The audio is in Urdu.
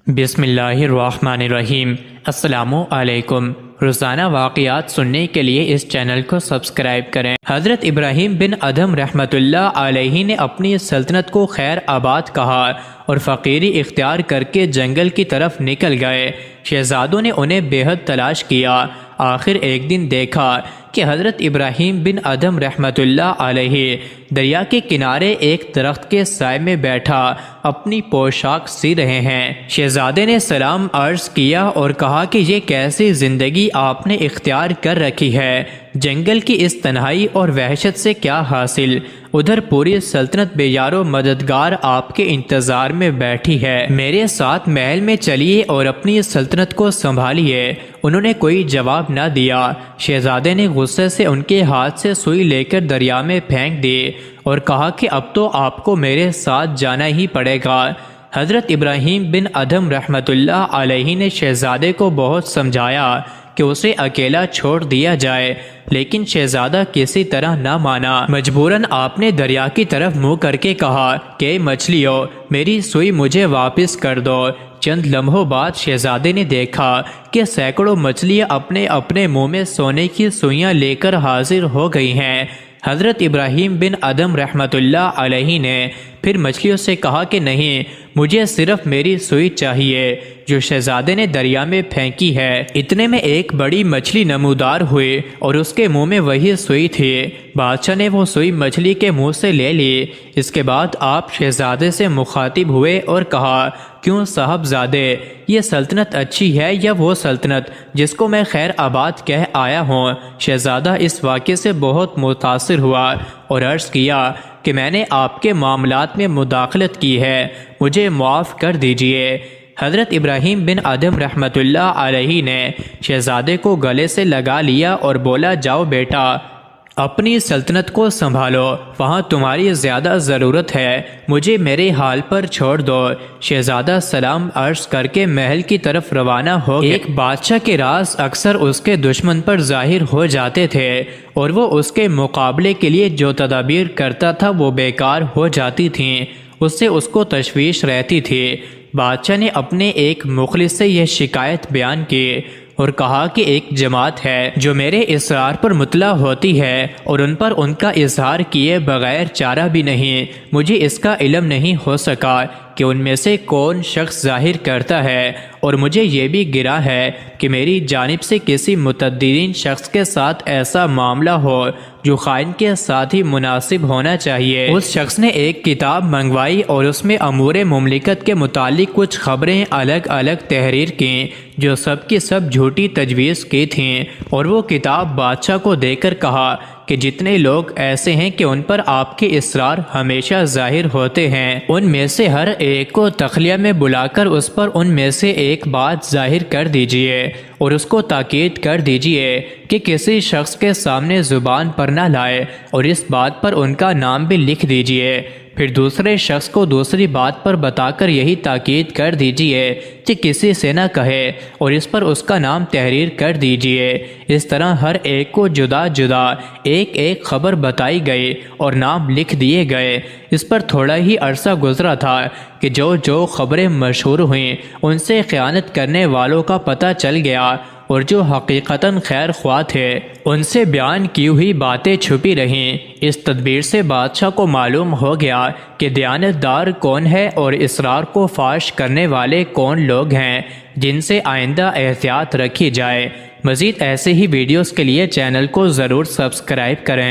بسم اللہ الرحمن الرحیم۔ السلام علیکم۔ روزانہ واقعات سننے کے لیے اس چینل کو سبسکرائب کریں۔ حضرت ابراہیم بن ادھم رحمۃ اللہ علیہ نے اپنی سلطنت کو خیر آباد کہا اور فقیری اختیار کر کے جنگل کی طرف نکل گئے۔ شہزادوں نے انہیں بے حد تلاش کیا۔ آخر ایک دن دیکھا کہ حضرت ابراہیم بن ادھم رحمۃ اللہ علیہ دریا کے کنارے ایک درخت کے سائے میں بیٹھا اپنی پوشاک سی رہے ہیں۔ شہزادے نے سلام عرض کیا اور کہا کہ یہ کیسی زندگی آپ نے اختیار کر رکھی ہے، جنگل کی اس تنہائی اور وحشت سے کیا حاصل؟ ادھر پوری سلطنت بے یار و مددگار آپ کے انتظار میں بیٹھی ہے، میرے ساتھ محل میں چلیے اور اپنی سلطنت کو سنبھالیے۔ انہوں نے کوئی جواب نہ دیا۔ شہزادے نے غصے سے ان کے ہاتھ سے سوئی لے کر دریا میں پھینک دی اور کہا کہ اب تو آپ کو میرے ساتھ جانا ہی پڑے گا۔ حضرت ابراہیم بن ادھم رحمۃ اللہ علیہ نے شہزادے کو بہت سمجھایا کہ اسے اکیلا چھوڑ دیا جائے، لیکن شہزادہ کسی طرح نہ مانا۔ مجبوراً آپ نے دریا کی طرف منہ کر کے کہا کہ مچھلیوں، میری سوئی مجھے واپس کر دو۔ چند لمحوں بعد شہزادے نے دیکھا کہ سینکڑوں مچھلیاں اپنے اپنے منہ میں سونے کی سوئیاں لے کر حاضر ہو گئی ہیں۔ حضرت ابراہیم بن ادھم رحمۃ اللہ علیہ نے پھر مچھلیوں سے کہا کہ نہیں، مجھے صرف میری سوئی چاہیے جو شہزادے نے دریا میں پھینکی ہے۔ اتنے میں ایک بڑی مچھلی نمودار ہوئی اور اس کے منہ میں وہی سوئی تھی۔ بادشاہ نے وہ سوئی مچھلی کے منہ سے لے لی۔ اس کے بعد آپ شہزادے سے مخاطب ہوئے اور کہا، کیوں صاحبزادے، یہ سلطنت اچھی ہے یا وہ سلطنت جس کو میں خیر آباد کہہ آیا ہوں؟ شہزادہ اس واقعے سے بہت متاثر ہوا اور عرض کیا کہ میں نے آپ کے معاملات میں مداخلت کی ہے، مجھے معاف کر دیجئے۔ حضرت ابراہیم بن ادھم رحمۃ اللہ علیہ نے شہزادے کو گلے سے لگا لیا اور بولا، جاؤ بیٹا، اپنی سلطنت کو سنبھالو، وہاں تمہاری زیادہ ضرورت ہے، مجھے میرے حال پر چھوڑ دو۔ شہزادہ سلام عرض کر کے محل کی طرف روانہ ہو گیا۔ ایک بادشاہ کے راز اکثر اس کے دشمن پر ظاہر ہو جاتے تھے اور وہ اس کے مقابلے کے لیے جو تدابیر کرتا تھا وہ بیکار ہو جاتی تھیں، اس سے اس کو تشویش رہتی تھی۔ بادشاہ نے اپنے ایک مخلص سے یہ شکایت بیان کی اور کہا کہ ایک جماعت ہے جو میرے اصرار پر مطلع ہوتی ہے اور ان پر ان کا اظہار کیے بغیر چارہ بھی نہیں۔ مجھے اس کا علم نہیں ہو سکا کہ ان میں سے کون شخص ظاہر کرتا ہے، اور مجھے یہ بھی گرا ہے کہ میری جانب سے کسی متعددین شخص کے ساتھ ایسا معاملہ ہو جو خائن کے ساتھ ہی مناسب ہونا چاہیے۔ اس شخص نے ایک کتاب منگوائی اور اس میں امور مملکت کے متعلق کچھ خبریں الگ الگ تحریر کیں جو سب کی سب جھوٹی تجویز کی تھیں، اور وہ کتاب بادشاہ کو دے کر کہا کہ جتنے لوگ ایسے ہیں کہ ان پر آپ کے اصرار ہمیشہ ظاہر ہوتے ہیں، ان میں سے ہر ایک کو تخلیہ میں بلا کر اس پر ان میں سے ایک بات ظاہر کر دیجئے اور اس کو تاکید کر دیجئے کہ کسی شخص کے سامنے زبان پر نہ لائے، اور اس بات پر ان کا نام بھی لکھ دیجئے۔ پھر دوسرے شخص کو دوسری بات پر بتا کر یہی تاکید کر دیجئے کہ کسی سے نہ کہے، اور اس پر اس کا نام تحریر کر دیجئے۔ اس طرح ہر ایک کو جدا جدا ایک ایک خبر بتائی گئی اور نام لکھ دیے گئے۔ اس پر تھوڑا ہی عرصہ گزرا تھا کہ جو خبریں مشہور ہوئیں ان سے خیانت کرنے والوں کا پتہ چل گیا، اور جو حقیقتاً خیر خواہ تھے ان سے بیان کی ہوئی باتیں چھپی رہیں۔ اس تدبیر سے بادشاہ کو معلوم ہو گیا کہ دیانت دار کون ہے اور اسرار کو فاش کرنے والے کون لوگ ہیں، جن سے آئندہ احتیاط رکھی جائے۔ مزید ایسے ہی ویڈیوز کے لیے چینل کو ضرور سبسکرائب کریں۔